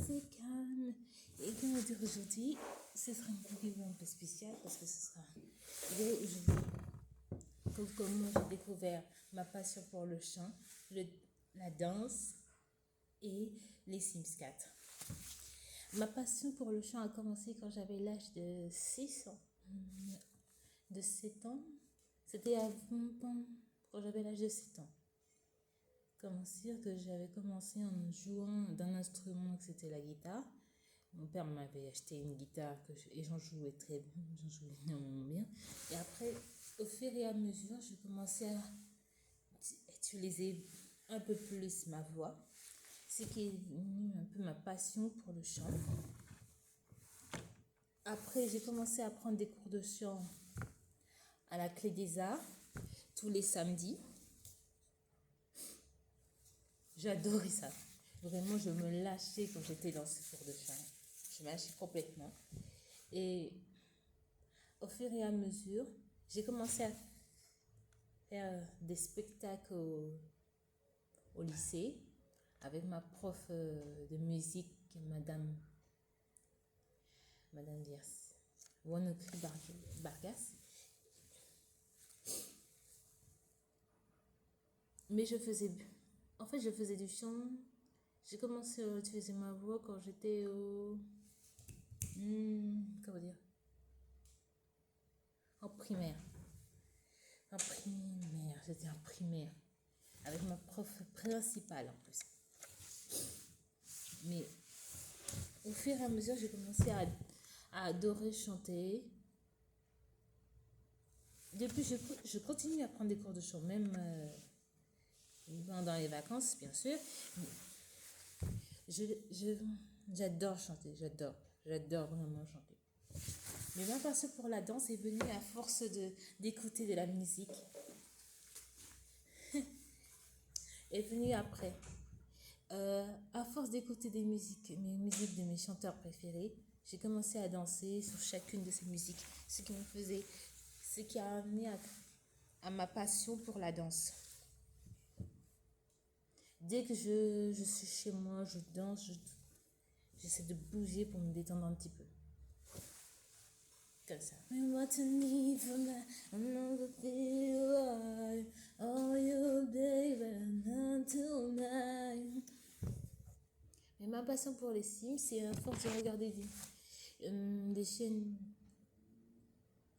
c'est calme. Et comment dire, aujourd'hui, ce sera une vidéo un peu spéciale parce que ce sera une vidéo où je vais comment j'ai découvert ma passion pour le chant, la danse et les Sims 4. Ma passion pour le chant a commencé quand j'avais l'âge de 6 ans, de 7 ans. C'était avant, quand j'avais l'âge de 7 ans. Comment dire que j'avais commencé en jouant d'un instrument que c'était la guitare. Mon père m'avait acheté une guitare et j'en jouais très bien, j'en jouais énormément bien. Et après, au fur et à mesure, je commençais à utiliser un peu plus ma voix, ce qui est devenu un peu ma passion pour le chant. Après, j'ai commencé à prendre des cours de chant à la Clé des Arts tous les samedis. J'adorais ça. Vraiment, je me lâchais quand j'étais dans ce cours de chant. Je me lâchais complètement. Et au fur et à mesure, j'ai commencé à faire des spectacles au lycée avec ma prof de musique, Madame Dias, Wanokri Bargas. Mais je faisais du chant. J'ai commencé à utiliser ma voix quand j'étais comment dire, en primaire. J'étais en primaire. Avec ma prof principale en plus. Mais au fur et à mesure, j'ai commencé à adorer chanter. Depuis, je continue à prendre des cours de chant, même pendant les vacances, bien sûr. J'adore chanter, j'adore vraiment chanter. Mais ma passion pour la danse est venue à force d'écouter de la musique. Est venue après. À force d'écouter mes musiques de mes chanteurs préférés, j'ai commencé à danser sur chacune de ces musiques, ce qui a amené à ma passion pour la danse. Dès que je suis chez moi, je danse, j'essaie de bouger pour me détendre un petit peu. Comme ça. Mais ma passion pour les Sims, c'est à force de regarder des chaînes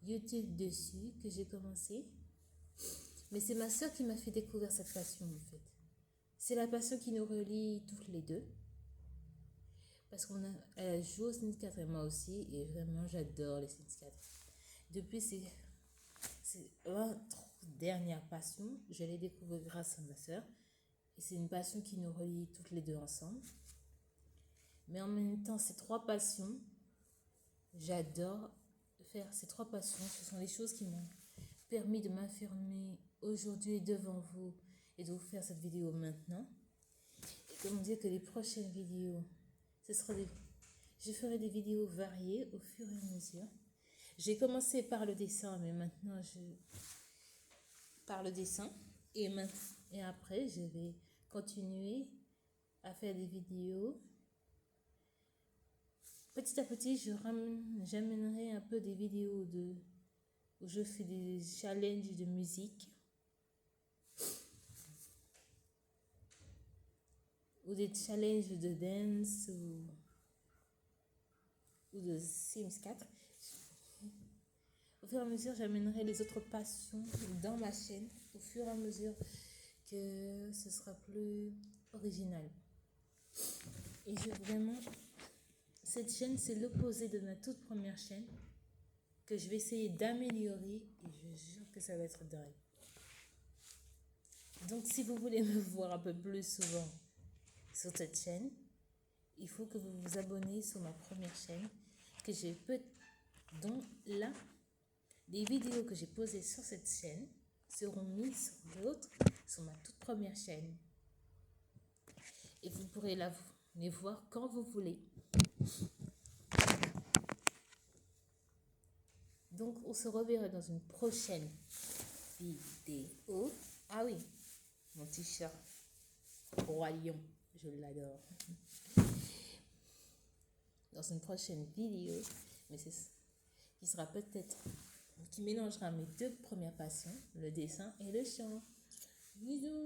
YouTube dessus que j'ai commencé. Mais c'est ma soeur qui m'a fait découvrir cette passion en fait. C'est la passion qui nous relie toutes les deux. Parce qu'elle joue aux Sims 4 et moi aussi. Et vraiment, j'adore les Sims 4. Depuis, c'est ma dernière passion. Je l'ai découvert grâce à ma soeur. Et c'est une passion qui nous relie toutes les deux ensemble. Mais en même temps, ces trois passions, j'adore faire ces trois passions. Ce sont les choses qui m'ont permis de m'affirmer aujourd'hui devant vous et de vous faire cette vidéo maintenant. Et comment dire que les prochaines vidéos, je ferai des vidéos variées au fur et à mesure. J'ai commencé par le dessin, mais maintenant par le dessin. Et après, je vais continuer à faire des vidéos. Petit à petit, j'amènerai un peu des vidéos où je fais des challenges de musique. Ou des challenges de dance ou de Sims 4. Au fur et à mesure, j'amènerai les autres passions dans ma chaîne. Au fur et à mesure que ce sera plus original. Et cette chaîne, c'est l'opposé de ma toute première chaîne que je vais essayer d'améliorer et je jure que ça va être dingue. Donc, si vous voulez me voir un peu plus souvent sur cette chaîne, il faut que vous vous abonnez sur ma première chaîne dont là, les vidéos que j'ai posées sur cette chaîne seront mises sur ma toute première chaîne. Et vous pourrez les voir quand vous voulez. Donc, on se reverra dans une prochaine vidéo. Ah oui, mon t-shirt Roi Lion, je l'adore. une prochaine vidéo, mais qui sera peut-être, qui mélangera mes deux premières passions, le dessin et le chant. Bisous!